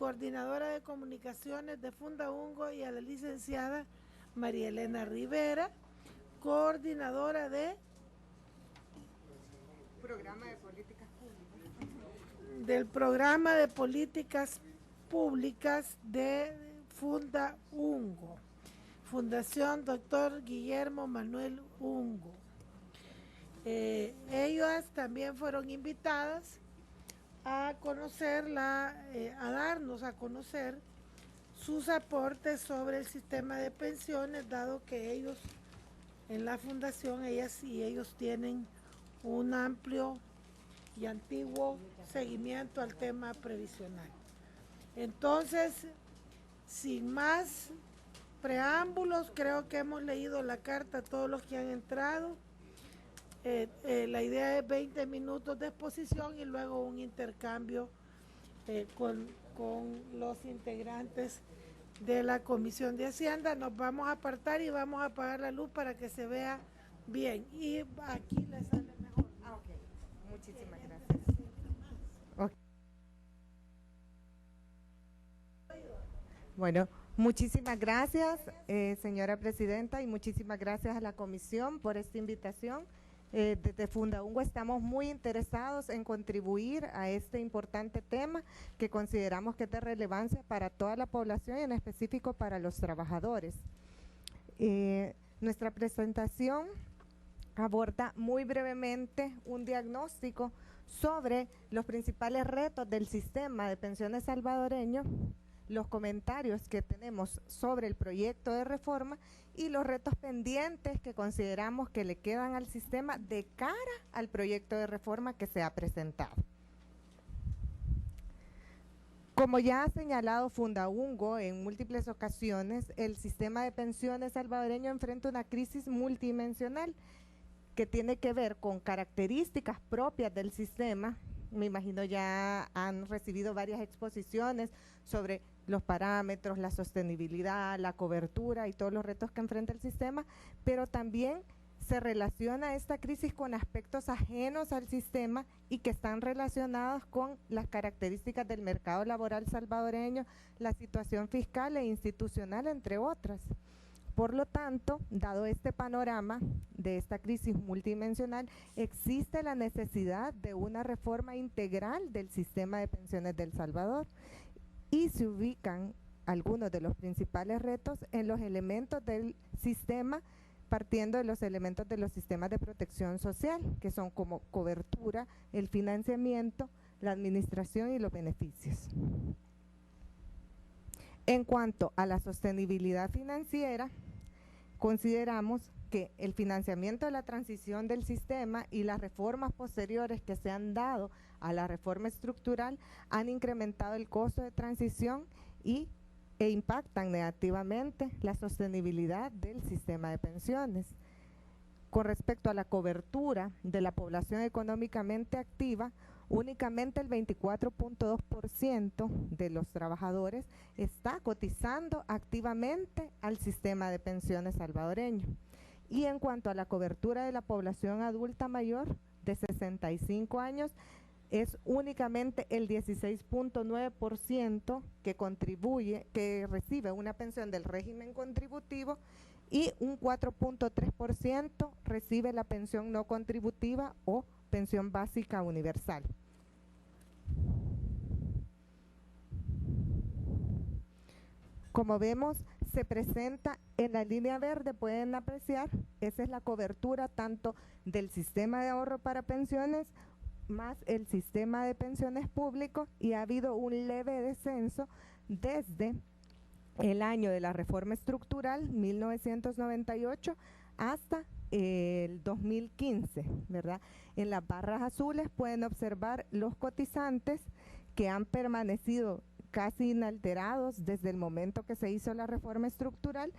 coordinadora de comunicaciones de Fundaungo, y a la licenciada María Elena Rivera, coordinadora de Programa de Políticas Públicas. Del Programa de Políticas Públicas de Fundaungo, Fundación Dr. Guillermo Manuel Ungo. Ellas también fueron invitadas a a darnos a conocer sus aportes sobre el sistema de pensiones, dado que ellos en la fundación, ellas y ellos tienen un amplio y antiguo seguimiento al tema previsional. Entonces, sin más preámbulos, creo que hemos leído la carta a todos los que han entrado. La idea es 20 minutos de exposición y luego un intercambio con los integrantes de la Comisión de Hacienda. Nos vamos a apartar y vamos a apagar la luz para que se vea bien. Y aquí les sale mejor. Ok. Muchísimas gracias. Okay. Bueno, muchísimas gracias, señora presidenta, y muchísimas gracias a la comisión por esta invitación. Desde Fundaungo estamos muy interesados en contribuir a este importante tema que consideramos que es de relevancia para toda la población y en específico para los trabajadores. Nuestra presentación aborda muy brevemente un diagnóstico sobre los principales retos del sistema de pensiones salvadoreño, los comentarios que tenemos sobre el proyecto de reforma y los retos pendientes que consideramos que le quedan al sistema de cara al proyecto de reforma que se ha presentado. Como ya ha señalado Fundaungo en múltiples ocasiones, el sistema de pensiones salvadoreño enfrenta una crisis multidimensional que tiene que ver con características propias del sistema. Me imagino ya han recibido varias exposiciones sobre los parámetros, la sostenibilidad, la cobertura y todos los retos que enfrenta el sistema, pero también se relaciona esta crisis con aspectos ajenos al sistema y que están relacionados con las características del mercado laboral salvadoreño, la situación fiscal e institucional, entre otras. Por lo tanto, dado este panorama de esta crisis multidimensional, existe la necesidad de una reforma integral del sistema de pensiones de El Salvador y se ubican algunos de los principales retos en los elementos del sistema, partiendo de los elementos de los sistemas de protección social, que son como cobertura, el financiamiento, la administración y los beneficios. En cuanto a la sostenibilidad financiera, consideramos que el financiamiento de la transición del sistema y las reformas posteriores que se han dado a la reforma estructural han incrementado el costo de transición e impactan negativamente la sostenibilidad del sistema de pensiones. Con respecto a la cobertura de la población económicamente activa, únicamente el 24.2% de los trabajadores está cotizando activamente al sistema de pensiones salvadoreño. Y en cuanto a la cobertura de la población adulta mayor de 65 años, es únicamente el 16.9% que recibe una pensión del régimen contributivo y un 4.3% recibe la pensión no contributiva o pensión básica universal. Como vemos, se presenta en la línea verde, pueden apreciar, esa es la cobertura tanto del sistema de ahorro para pensiones más el sistema de pensiones público, y ha habido un leve descenso desde el año de la reforma estructural, 1998, hasta el 2015, ¿verdad? En las barras azules pueden observar los cotizantes que han permanecido casi inalterados desde el momento que se hizo la reforma estructural,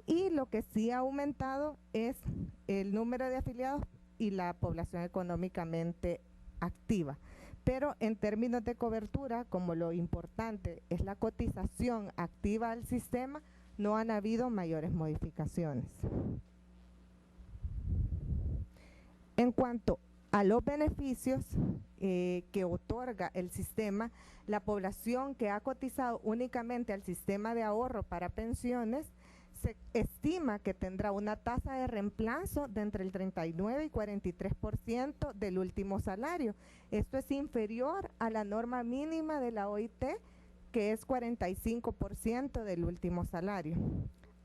y lo que sí ha aumentado es el número de afiliados y la población económicamente activa. Pero en términos de cobertura, como lo importante es la cotización activa al sistema, no han habido mayores modificaciones. En cuanto a los beneficios que otorga el sistema, la población que ha cotizado únicamente al sistema de ahorro para pensiones se estima que tendrá una tasa de reemplazo de entre el 39 y 43% del último salario. Esto es inferior a la norma mínima de la OIT, que es 45% del último salario.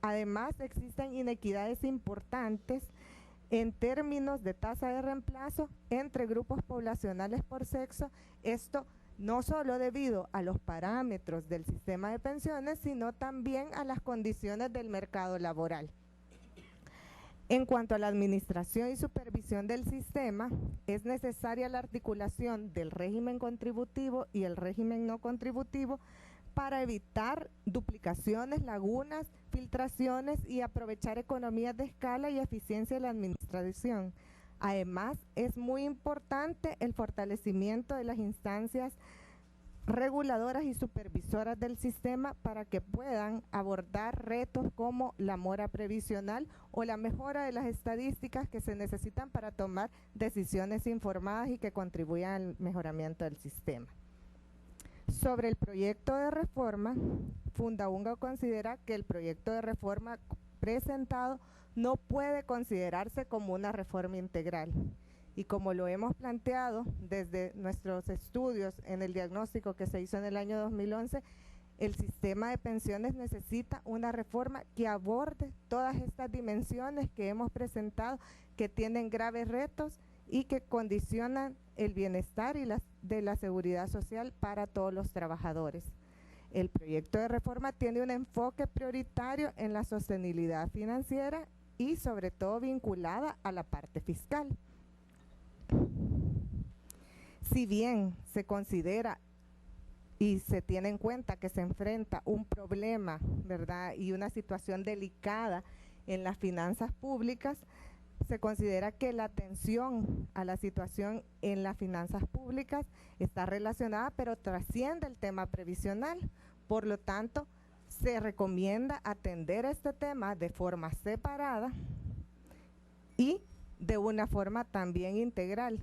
Además, existen inequidades importantes en términos de tasa de reemplazo entre grupos poblacionales por sexo, esto no solo debido a los parámetros del sistema de pensiones, sino también a las condiciones del mercado laboral. En cuanto a la administración y supervisión del sistema, es necesaria la articulación del régimen contributivo y el régimen no contributivo para evitar duplicaciones, lagunas, filtraciones y aprovechar economías de escala y eficiencia de la administración. Además, es muy importante el fortalecimiento de las instancias reguladoras y supervisoras del sistema para que puedan abordar retos como la mora previsional o la mejora de las estadísticas que se necesitan para tomar decisiones informadas y que contribuyan al mejoramiento del sistema. Sobre el proyecto de reforma, Fundaunga considera que el proyecto de reforma presentado no puede considerarse como una reforma integral. Y como lo hemos planteado desde nuestros estudios en el diagnóstico que se hizo en el año 2011, el sistema de pensiones necesita una reforma que aborde todas estas dimensiones que hemos presentado, que tienen graves retos y que condicionan el bienestar y de la seguridad social para todos los trabajadores. El proyecto de reforma tiene un enfoque prioritario en la sostenibilidad financiera y sobre todo vinculada a la parte fiscal. Si bien se considera y se tiene en cuenta que se enfrenta un problema, ¿verdad?, y una situación delicada en las finanzas públicas, se considera que la atención a la situación en las finanzas públicas está relacionada, pero trasciende el tema previsional. Por lo tanto, se recomienda atender este tema de forma separada y de una forma también integral.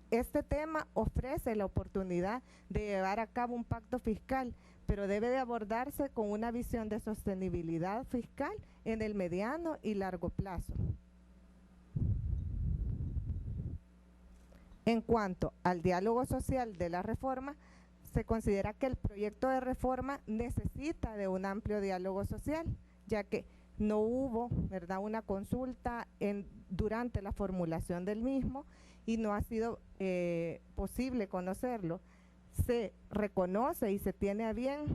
Este tema ofrece la oportunidad de llevar a cabo un pacto fiscal, pero debe de abordarse con una visión de sostenibilidad fiscal en el mediano y largo plazo. En cuanto al diálogo social de la reforma, se considera que el proyecto de reforma necesita de un amplio diálogo social, ya que no hubo, ¿verdad?, una consulta durante la formulación del mismo y no ha sido posible conocerlo. Se reconoce y se tiene a bien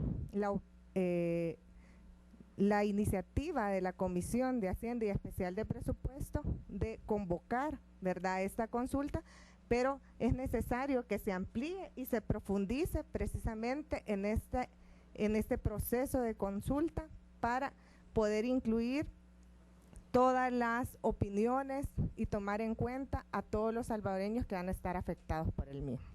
la iniciativa de la Comisión de Hacienda y Especial de Presupuesto de convocar, ¿verdad?, esta consulta, pero es necesario que se amplíe y se profundice precisamente en este proceso de consulta para poder incluir todas las opiniones y tomar en cuenta a todos los salvadoreños que van a estar afectados por el mismo.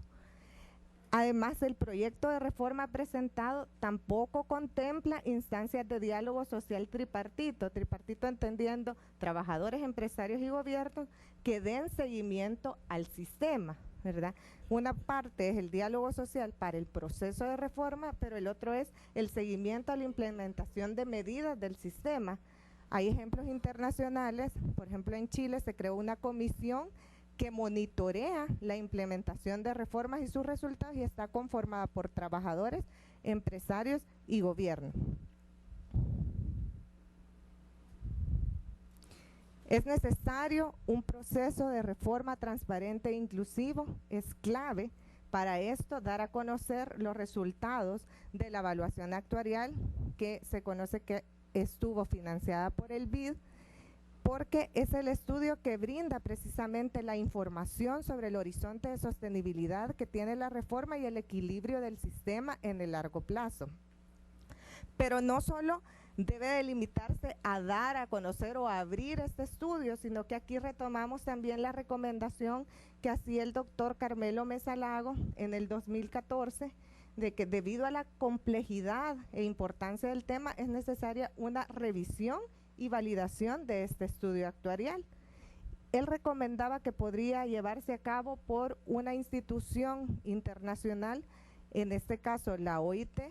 Además, el proyecto de reforma presentado tampoco contempla instancias de diálogo social tripartito entendiendo trabajadores, empresarios y gobiernos que den seguimiento al sistema, ¿verdad? Una parte es el diálogo social para el proceso de reforma, pero el otro es el seguimiento a la implementación de medidas del sistema. Hay ejemplos internacionales, por ejemplo en Chile se creó una comisión que monitorea la implementación de reformas y sus resultados y está conformada por trabajadores, empresarios y gobierno. Es necesario un proceso de reforma transparente e inclusivo, es clave para esto dar a conocer los resultados de la evaluación actuarial que se conoce que estuvo financiada por el BID, porque es el estudio que brinda precisamente la información sobre el horizonte de sostenibilidad que tiene la reforma y el equilibrio del sistema en el largo plazo. Pero no solo debe de limitarse a dar a conocer o a abrir este estudio, sino que aquí retomamos también la recomendación que hacía el doctor Carmelo Mesa Lago en el 2014, de que debido a la complejidad e importancia del tema es necesaria una revisión y validación de este estudio actuarial. él recomendaba que podría llevarse a cabo por una institución internacional, en este caso la OIT,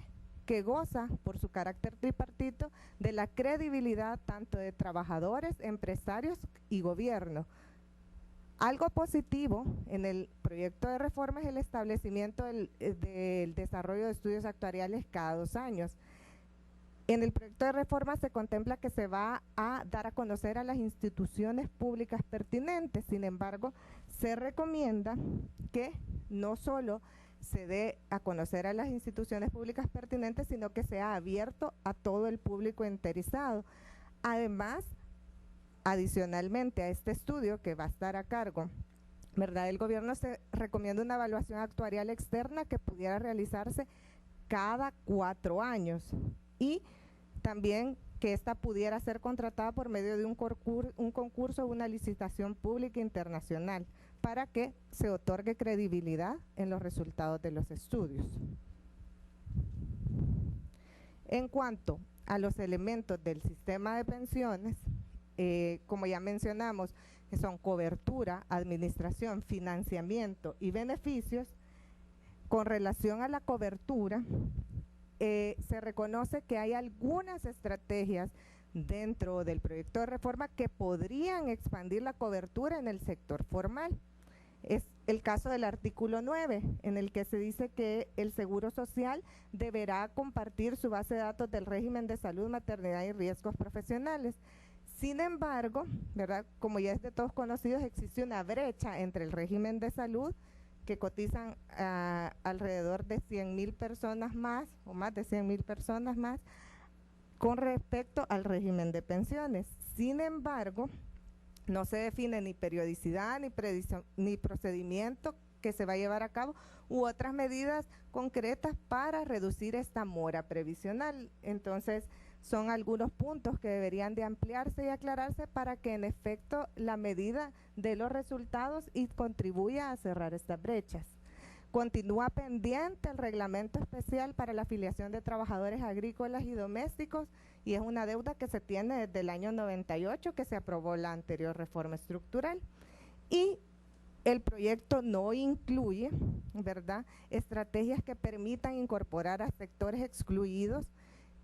que goza por su carácter tripartito de la credibilidad tanto de trabajadores, empresarios y gobierno. Algo positivo en el proyecto de reforma es el establecimiento del desarrollo de estudios actuariales cada 2 años. En el proyecto de reforma se contempla que se va a dar a conocer a las instituciones públicas pertinentes. Sin embargo, se recomienda que no solo se dé a conocer a las instituciones públicas pertinentes, sino que sea abierto a todo el público interesado. Además, adicionalmente a este estudio que va a estar a cargo, ¿verdad?, el gobierno, se recomienda una evaluación actuarial externa que pudiera realizarse cada 4 años y también que ésta pudiera ser contratada por medio de un concurso o una licitación pública internacional para que se otorgue credibilidad en los resultados de los estudios. En cuanto a los elementos del sistema de pensiones, como ya mencionamos, que son cobertura, administración, financiamiento y beneficios. Con relación a la cobertura, se reconoce que hay algunas estrategias dentro del proyecto de reforma que podrían expandir la cobertura en el sector formal. Es el caso del artículo 9, en el que se dice que el Seguro Social deberá compartir su base de datos del régimen de salud, maternidad y riesgos profesionales. Sin embargo, ¿verdad?, como ya es de todos conocidos, existe una brecha entre el régimen de salud, que cotizan alrededor de 100,000 personas más, o más de 100,000 personas más, con respecto al régimen de pensiones. Sin embargo, no se define ni periodicidad, ni procedimiento que se va a llevar a cabo, u otras medidas concretas para reducir esta mora previsional. Entonces, son algunos puntos que deberían de ampliarse y aclararse para que en efecto la medida dé los resultados y contribuya a cerrar estas brechas. Continúa pendiente el reglamento especial para la afiliación de trabajadores agrícolas y domésticos, y es una deuda que se tiene desde el año 98, que se aprobó la anterior reforma estructural. Y el proyecto no incluye, ¿verdad?, estrategias que permitan incorporar a sectores excluidos.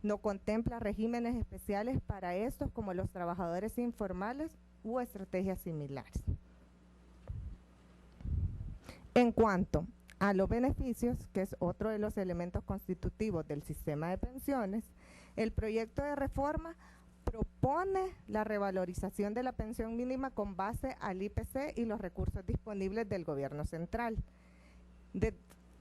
No contempla regímenes especiales para estos, como los trabajadores informales, u estrategias similares. En cuanto a los beneficios, que es otro de los elementos constitutivos del sistema de pensiones, el proyecto de reforma propone la revalorización de la pensión mínima con base al IPC y los recursos disponibles del gobierno central.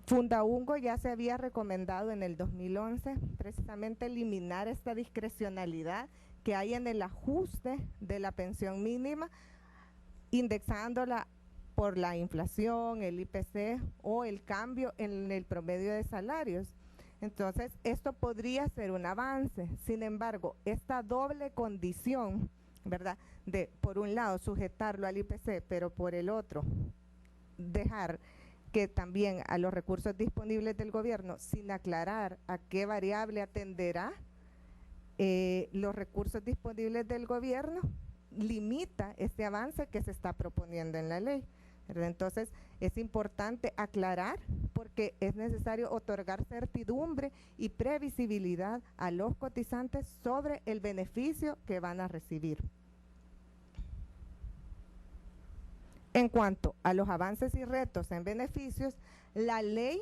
Fundaungo ya se había recomendado en el 2011 precisamente eliminar esta discrecionalidad que hay en el ajuste de la pensión mínima, indexándola por la inflación, el IPC o el cambio en el promedio de salarios. Entonces, esto podría ser un avance. Sin embargo, esta doble condición, ¿verdad?, de por un lado sujetarlo al IPC, pero por el otro dejar que también a los recursos disponibles del gobierno, sin aclarar a qué variable atenderá los recursos disponibles del gobierno, limita este avance que se está proponiendo en la ley, ¿verdad? Entonces, es importante aclarar, porque es necesario otorgar certidumbre y previsibilidad a los cotizantes sobre el beneficio que van a recibir. En cuanto a los avances y retos en beneficios, la ley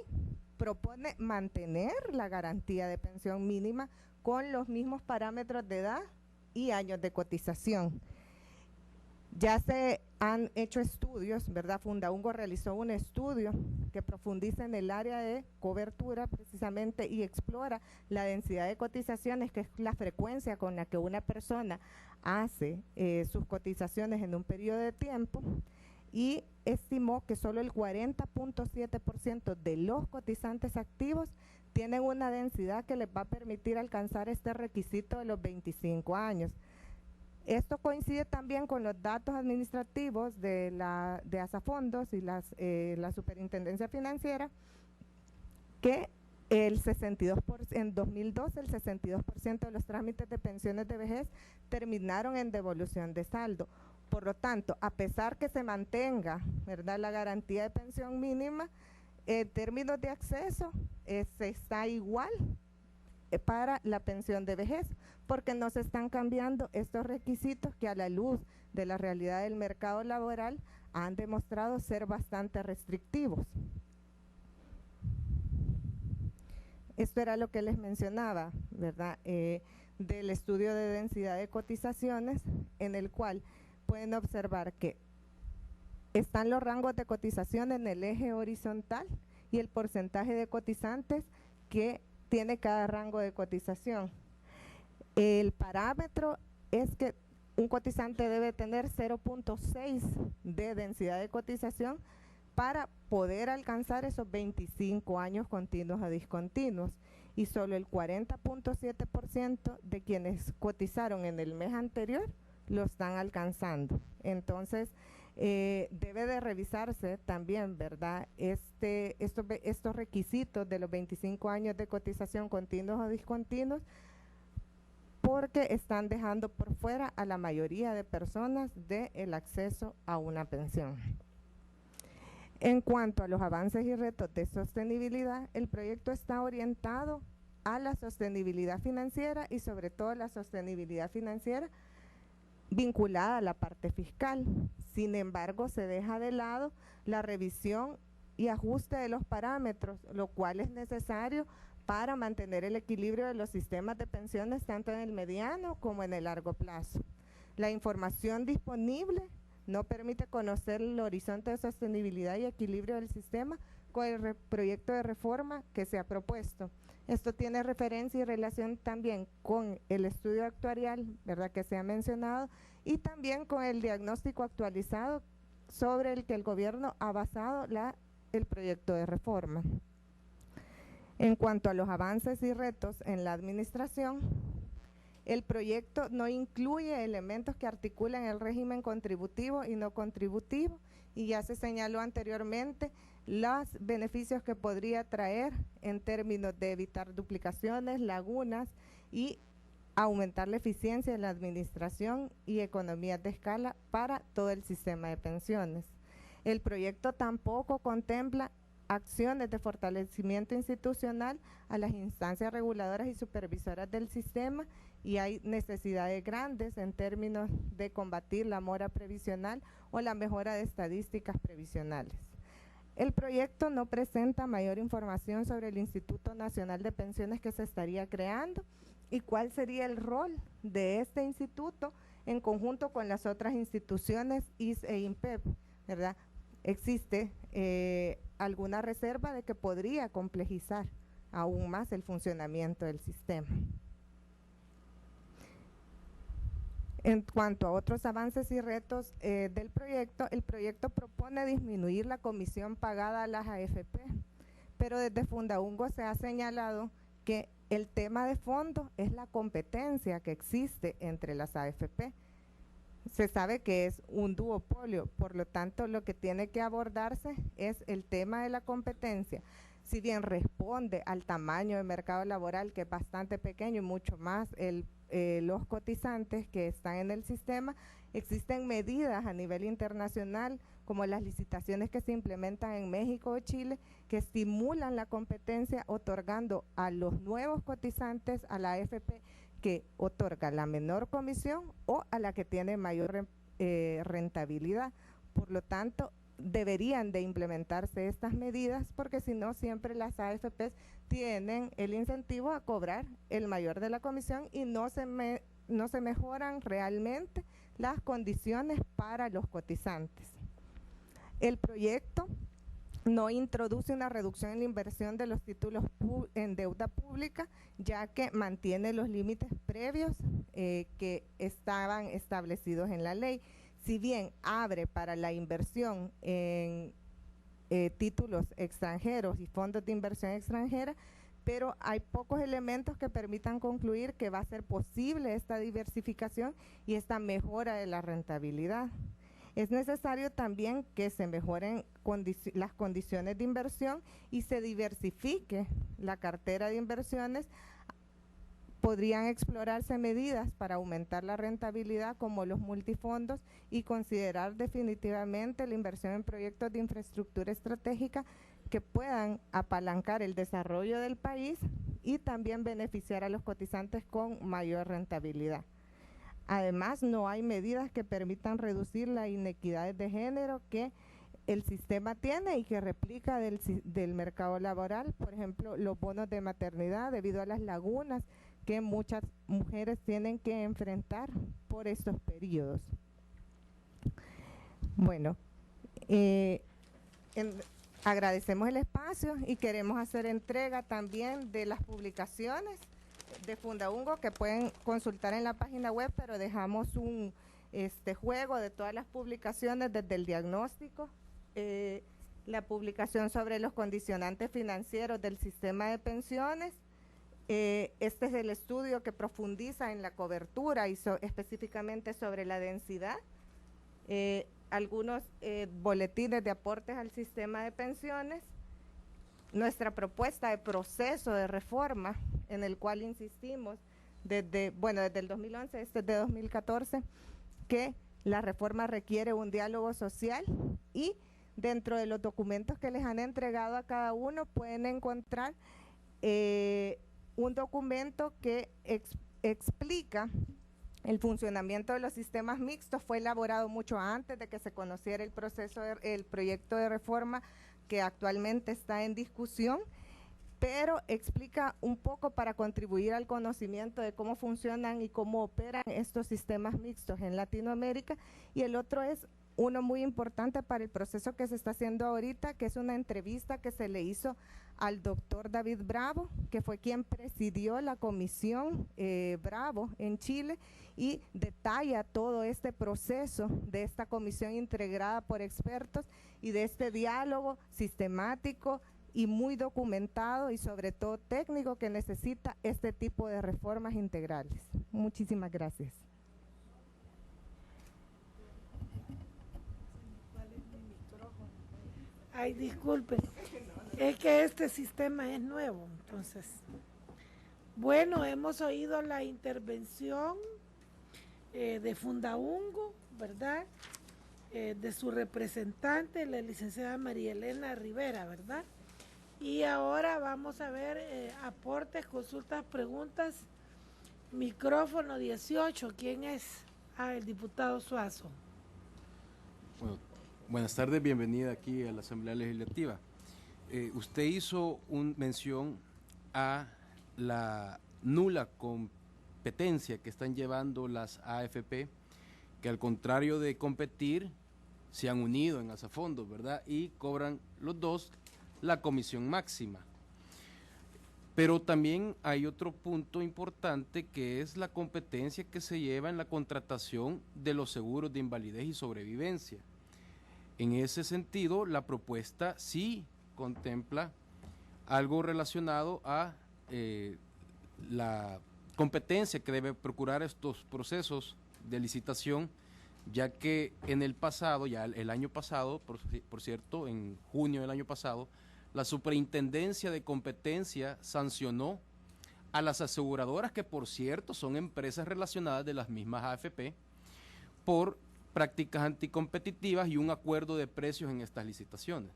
propone mantener la garantía de pensión mínima con los mismos parámetros de edad y años de cotización. Ya se han hecho estudios, ¿verdad? Fundaungo realizó un estudio que profundiza en el área de cobertura precisamente y explora la densidad de cotizaciones, que es la frecuencia con la que una persona hace sus cotizaciones en un periodo de tiempo, y estimó que solo el 40.7% de los cotizantes activos tienen una densidad que les va a permitir alcanzar este requisito de los 25 años. Esto coincide también con los datos administrativos de Asafondos y la Superintendencia Financiera, que el 62%, en 2012 el 62% de los trámites de pensiones de vejez terminaron en devolución de saldo. Por lo tanto, a pesar que se mantenga, ¿verdad?, la garantía de pensión mínima, en términos de acceso, se está igual para la pensión de vejez, porque no se están cambiando estos requisitos que a la luz de la realidad del mercado laboral han demostrado ser bastante restrictivos. Esto era lo que les mencionaba, ¿verdad?, del estudio de densidad de cotizaciones, en el cual pueden observar que están los rangos de cotización en el eje horizontal y el porcentaje de cotizantes que tiene cada rango de cotización. El parámetro es que un cotizante debe tener 0.6 de densidad de cotización para poder alcanzar esos 25 años continuos o discontinuos, y solo el 40.7% de quienes cotizaron en el mes anterior lo están alcanzando. Entonces, debe de revisarse también, ¿verdad?, estos requisitos de los 25 años de cotización continuos o discontinuos, porque están dejando por fuera a la mayoría de personas del acceso a una pensión. En cuanto a los avances y retos de sostenibilidad, el proyecto está orientado a la sostenibilidad financiera y sobre todo la sostenibilidad financiera vinculada a la parte fiscal. Sin embargo, se deja de lado la revisión y ajuste de los parámetros, lo cual es necesario para mantener el equilibrio de los sistemas de pensiones tanto en el mediano como en el largo plazo. La información disponible no permite conocer el horizonte de sostenibilidad y equilibrio del sistema con el proyecto de reforma que se ha propuesto. Esto tiene referencia y relación también con el estudio actuarial, ¿verdad?, que se ha mencionado, y también con el diagnóstico actualizado sobre el que el gobierno ha basado el proyecto de reforma. En cuanto a los avances y retos en la administración, el proyecto no incluye elementos que articulan el régimen contributivo y no contributivo, y ya se señaló anteriormente los beneficios que podría traer en términos de evitar duplicaciones, lagunas y aumentar la eficiencia de la administración y economías de escala para todo el sistema de pensiones. El proyecto tampoco contempla acciones de fortalecimiento institucional a las instancias reguladoras y supervisoras del sistema, y hay necesidades grandes en términos de combatir la mora previsional o la mejora de estadísticas previsionales. El proyecto no presenta mayor información sobre el Instituto Nacional de Pensiones que se estaría creando y cuál sería el rol de este instituto en conjunto con las otras instituciones IS e INPEP, ¿verdad? Existe alguna reserva de que podría complejizar aún más el funcionamiento del sistema. En cuanto a otros avances y retos del proyecto, el proyecto propone disminuir la comisión pagada a las AFP, pero desde Fundaungo se ha señalado que el tema de fondo es la competencia que existe entre las AFP. Se sabe que es un duopolio, por lo tanto lo que tiene que abordarse es el tema de la competencia. Si bien responde al tamaño del mercado laboral, que es bastante pequeño, y mucho más los cotizantes que están en el sistema, existen medidas a nivel internacional, como las licitaciones que se implementan en México o Chile, que estimulan la competencia, otorgando a los nuevos cotizantes a la AFP que otorga la menor comisión o a la que tiene mayor rentabilidad. Por lo tanto, deberían de implementarse estas medidas, porque si no, siempre las AFPs tienen el incentivo a cobrar el mayor de la comisión y no se mejoran realmente las condiciones para los cotizantes. El proyecto no introduce una reducción en la inversión de los títulos en deuda pública, ya que mantiene los límites previos que estaban establecidos en la ley. Si bien abre para la inversión en títulos extranjeros y fondos de inversión extranjera, pero hay pocos elementos que permitan concluir que va a ser posible esta diversificación y esta mejora de la rentabilidad. Es necesario también que se mejoren las condiciones de inversión y se diversifique la cartera de inversiones podrían explorarse medidas para aumentar la rentabilidad como los multifondos y considerar definitivamente la inversión en proyectos de infraestructura estratégica que puedan apalancar el desarrollo del país y también beneficiar a los cotizantes con mayor rentabilidad. Además, no hay medidas que permitan reducir las inequidades de género que el sistema tiene y que replica del mercado laboral, por ejemplo, los bonos de maternidad debido a las lagunas que muchas mujeres tienen que enfrentar por estos periodos. Bueno, agradecemos el espacio y queremos hacer entrega también de las publicaciones de Fundaungo que pueden consultar en la página web, pero dejamos un juego de todas las publicaciones desde el diagnóstico, la publicación sobre los condicionantes financieros del sistema de pensiones. Este es el estudio que profundiza en la cobertura y específicamente sobre la densidad. Algunos boletines de aportes al sistema de pensiones. Nuestra propuesta de proceso de reforma, en el cual insistimos desde el 2011, este es de 2014, que la reforma requiere un diálogo social y dentro de los documentos que les han entregado a cada uno pueden encontrar un documento que explica el funcionamiento de los sistemas mixtos. Fue elaborado mucho antes de que se conociera el proceso, el proyecto de reforma que actualmente está en discusión, pero explica un poco para contribuir al conocimiento de cómo funcionan y cómo operan estos sistemas mixtos en Latinoamérica. Y el otro es uno muy importante para el proceso que se está haciendo ahorita, que es una entrevista que se le hizo al doctor David Bravo, que fue quien presidió la comisión Bravo en Chile y detalla todo este proceso de esta comisión integrada por expertos y de este diálogo sistemático y muy documentado y sobre todo técnico que necesita este tipo de reformas integrales. Muchísimas gracias. Ay, disculpe, es que este sistema es nuevo, entonces. Bueno, hemos oído la intervención de Fundaungo, ¿verdad? De su representante, la licenciada María Elena Rivera, ¿verdad? Y ahora vamos a ver aportes, consultas, preguntas. Micrófono 18, ¿quién es? El diputado Suazo. Bueno, buenas tardes, bienvenida aquí a la Asamblea Legislativa. Usted hizo mención a la nula competencia que están llevando las AFP, que al contrario de competir, se han unido en Asafondos, ¿verdad? Y cobran los dos la comisión máxima. Pero también hay otro punto importante que es la competencia que se lleva en la contratación de los seguros de invalidez y sobrevivencia. En ese sentido, la propuesta sí contempla algo relacionado a la competencia que debe procurar estos procesos de licitación, ya que en el pasado, ya el año pasado, por cierto, en junio del año pasado, la Superintendencia de Competencia sancionó a las aseguradoras, que por cierto son empresas relacionadas de las mismas AFP, por prácticas anticompetitivas y un acuerdo de precios en estas licitaciones.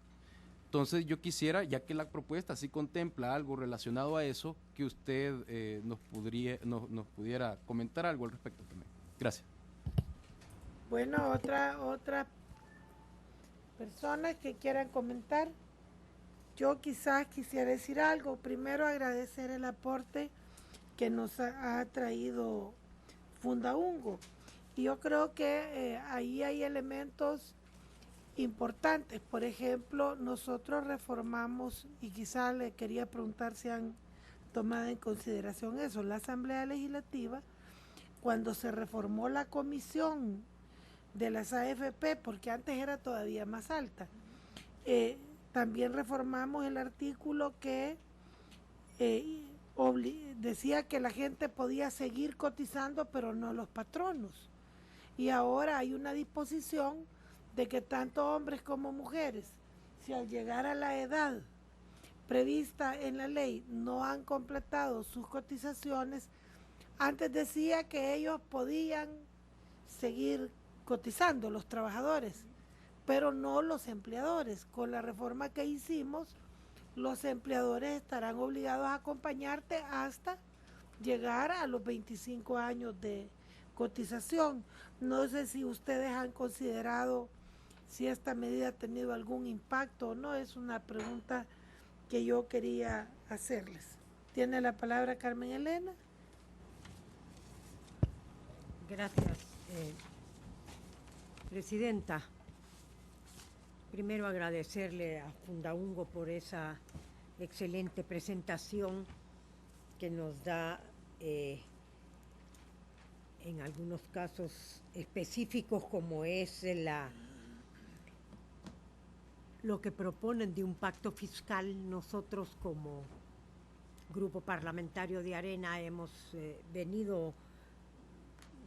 Entonces yo quisiera, ya que la propuesta sí contempla algo relacionado a eso, que usted nos pudiera comentar algo al respecto también. Gracias. Bueno, otra persona que quieran comentar. Yo quizás quisiera decir algo. Primero, agradecer el aporte que nos ha traído Fundaungo. Y yo creo que ahí hay elementos importantes. Por ejemplo, nosotros reformamos, y quizás le quería preguntar si han tomado en consideración eso, la Asamblea Legislativa, cuando se reformó la comisión de las AFP, porque antes era todavía más alta, también reformamos el artículo que decía que la gente podía seguir cotizando, pero no los patronos. Y ahora hay una disposición de que tanto hombres como mujeres, si al llegar a la edad prevista en la ley no han completado sus cotizaciones, antes decía que ellos podían seguir cotizando, los trabajadores, pero no los empleadores. Con la reforma que hicimos, los empleadores estarán obligados a acompañarte hasta llegar a los 25 años de cotización. No sé si ustedes han considerado si esta medida ha tenido algún impacto o no. Es una pregunta que yo quería hacerles. Tiene la palabra Carmen Elena. Gracias, Presidenta. Primero agradecerle a Fundaungo por esa excelente presentación que nos da en algunos casos específicos, como es lo que proponen de un pacto fiscal. Nosotros como Grupo Parlamentario de Arena hemos venido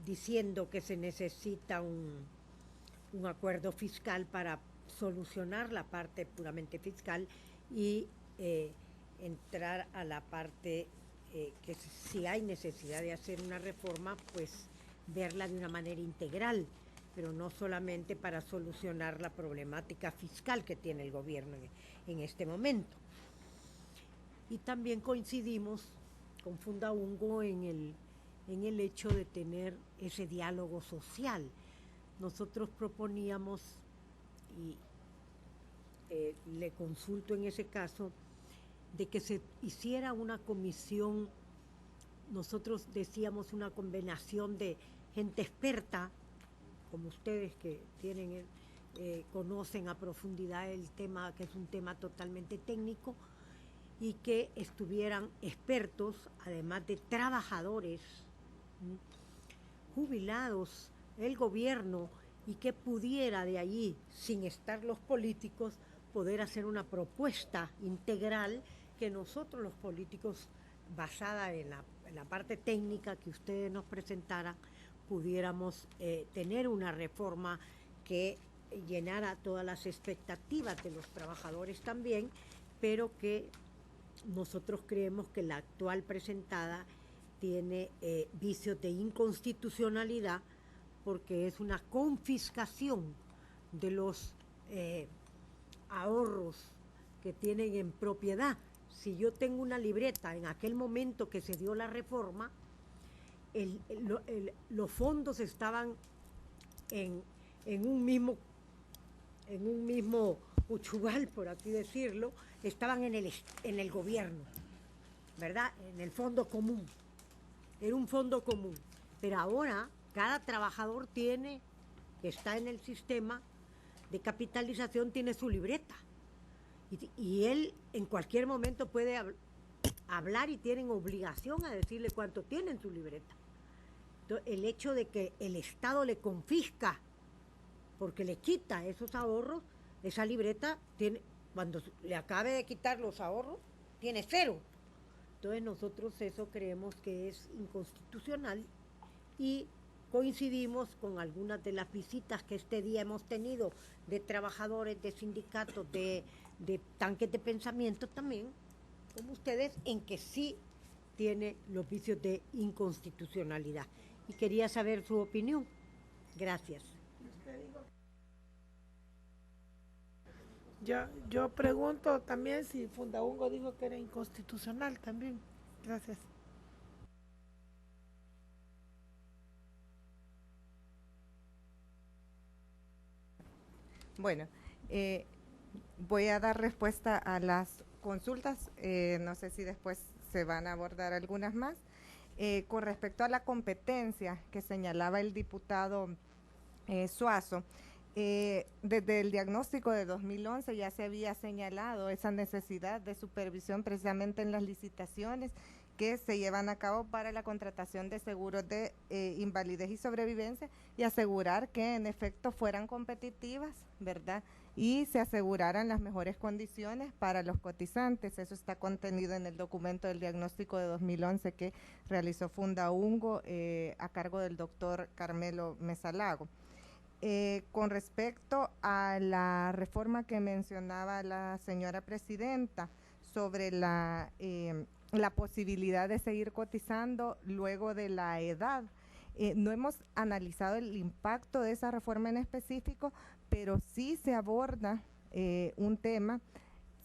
diciendo que se necesita un acuerdo fiscal para solucionar la parte puramente fiscal y entrar a la parte que si hay necesidad de hacer una reforma, pues verla de una manera integral, pero no solamente para solucionar la problemática fiscal que tiene el gobierno en este momento. Y también coincidimos con Fundaungo en el hecho de tener ese diálogo social. Nosotros proponíamos, y le consulto en ese caso, de que se hiciera una comisión. Nosotros decíamos una combinación de gente experta, como ustedes que tienen conocen a profundidad el tema, que es un tema totalmente técnico, y que estuvieran expertos, además de trabajadores, jubilados, el gobierno, y que pudiera de allí, sin estar los políticos, poder hacer una propuesta integral que nosotros los políticos, basada en la parte técnica que ustedes nos presentaran, pudiéramos tener una reforma que llenara todas las expectativas de los trabajadores también, pero que nosotros creemos que la actual presentada tiene vicios de inconstitucionalidad, porque es una confiscación de los ahorros que tienen en propiedad. Si yo tengo una libreta en aquel momento que se dio la reforma, los fondos estaban en un mismo uchubal, por así decirlo, estaban en el gobierno, ¿verdad? En el fondo común. Era un fondo común. Pero ahora cada trabajador que está en el sistema de capitalización, tiene su libreta. Y él en cualquier momento puede hablar, y tienen obligación a decirle cuánto tiene en su libreta. Entonces, el hecho de que el Estado le confisca, porque le quita esos ahorros, esa libreta tiene, cuando le acabe de quitar los ahorros, tiene cero. Entonces nosotros eso creemos que es inconstitucional, y coincidimos con algunas de las visitas que este día hemos tenido de trabajadores, de sindicatos, de tanques de pensamiento también, como ustedes, en que sí tiene los vicios de inconstitucionalidad. Y quería saber su opinión. Gracias. Yo pregunto también si Fundaungo dijo que era inconstitucional también. Gracias. Bueno, voy a dar respuesta a las consultas. No sé si después se van a abordar algunas más. Con respecto a la competencia que señalaba el diputado Suazo, desde el diagnóstico de 2011 ya se había señalado esa necesidad de supervisión precisamente en las licitaciones que se llevan a cabo para la contratación de seguros de invalidez y sobrevivencia, y asegurar que en efecto fueran competitivas, ¿verdad? Y se aseguraran las mejores condiciones para los cotizantes. Eso está contenido en el documento del diagnóstico de 2011 que realizó Fundaungo a cargo del doctor Carmelo Mesalago. Con respecto a la reforma que mencionaba la señora presidenta sobre la posibilidad de seguir cotizando luego de la edad. No hemos analizado el impacto de esa reforma en específico, pero sí se aborda un tema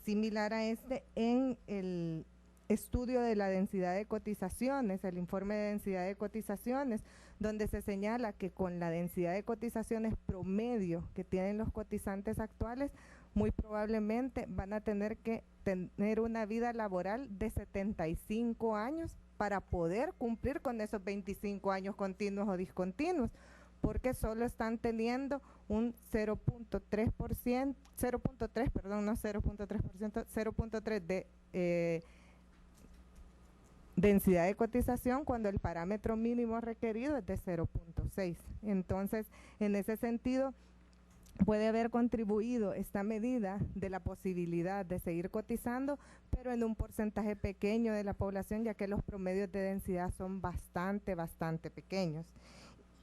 similar a este en el estudio de la densidad de cotizaciones, el informe de densidad de cotizaciones, donde se señala que con la densidad de cotizaciones promedio que tienen los cotizantes actuales, muy probablemente van a tener que tener una vida laboral de 75 años para poder cumplir con esos 25 años continuos o discontinuos, porque solo están teniendo un 0.3% de densidad de cotización cuando el parámetro mínimo requerido es de 0.6. Entonces, en ese sentido, puede haber contribuido esta medida de la posibilidad de seguir cotizando, pero en un porcentaje pequeño de la población, ya que los promedios de densidad son bastante pequeños.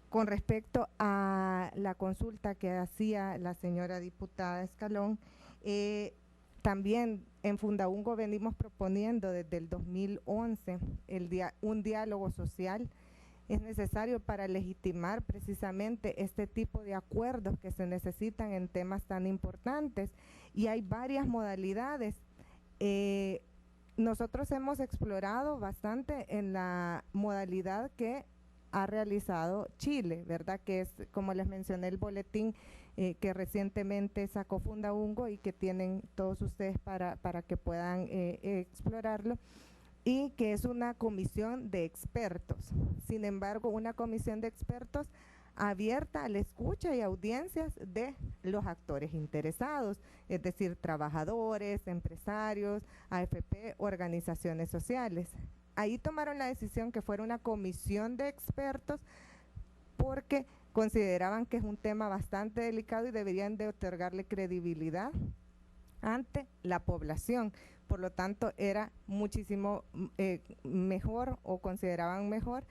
Con respecto a la consulta que hacía la señora diputada Escalón, también en Fundaungo venimos proponiendo desde el 2011 un diálogo social. Es necesario para legitimar precisamente este tipo de acuerdos que se necesitan en temas tan importantes, y hay varias modalidades. Nosotros hemos explorado bastante en la modalidad que ha realizado Chile, ¿verdad? Que es, como les mencioné, el boletín que recientemente sacó Fundaungo y que tienen todos ustedes para que puedan explorarlo, y que es una comisión de expertos. Sin embargo, una comisión de expertos abierta a la escucha y audiencias de los actores interesados, es decir, trabajadores, empresarios, AFP, organizaciones sociales. Ahí tomaron la decisión que fuera una comisión de expertos porque consideraban que es un tema bastante delicado y deberían de otorgarle credibilidad ante la población. Por lo tanto, era muchísimo mejor, o consideraban mejor,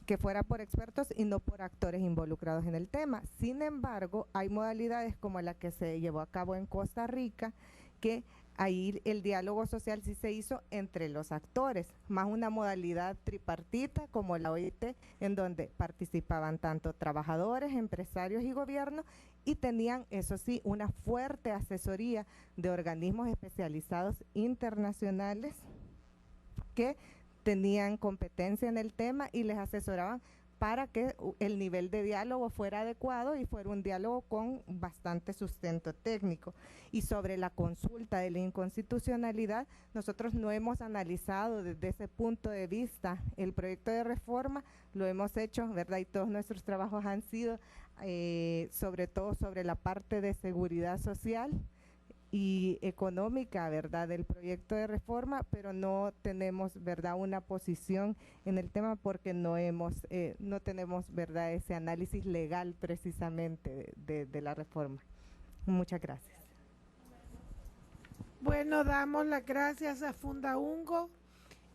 que fuera por expertos y no por actores involucrados en el tema. Sin embargo, hay modalidades como la que se llevó a cabo en Costa Rica, que ahí el diálogo social sí se hizo entre los actores, más una modalidad tripartita como la OIT, en donde participaban tanto trabajadores, empresarios y gobierno, y tenían, eso sí, una fuerte asesoría de organismos especializados internacionales que tenían competencia en el tema y les asesoraban para que el nivel de diálogo fuera adecuado y fuera un diálogo con bastante sustento técnico. Y sobre la consulta de la inconstitucionalidad, nosotros no hemos analizado desde ese punto de vista el proyecto de reforma, lo hemos hecho, ¿verdad? Y todos nuestros trabajos han sido sobre todo sobre la parte de seguridad social y económica, ¿verdad?, del proyecto de reforma, pero no tenemos, ¿verdad?, una posición en el tema porque no tenemos, ¿verdad?, ese análisis legal precisamente de la reforma. Muchas gracias. Bueno, damos las gracias a Fundaungo.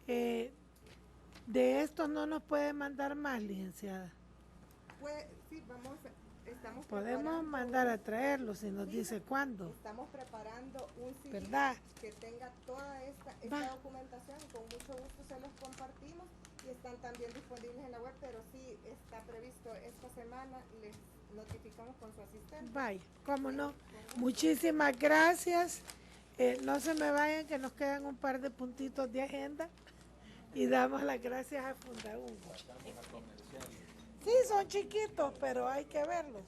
De esto no nos puede mandar más, licenciada. Pues sí, estamos podemos mandar a traerlo si nos dice cuándo. Estamos preparando un CD, ¿verdad?, que tenga toda esta documentación, y con mucho gusto se los compartimos, y están también disponibles en la web, pero sí está previsto esta semana, les notificamos con su asistente. Vaya, cómo no. Muchísimas gracias. No se me vayan, que nos quedan un par de puntitos de agenda, y damos las gracias a Fundaungo. Sí, son chiquitos, pero hay que verlos.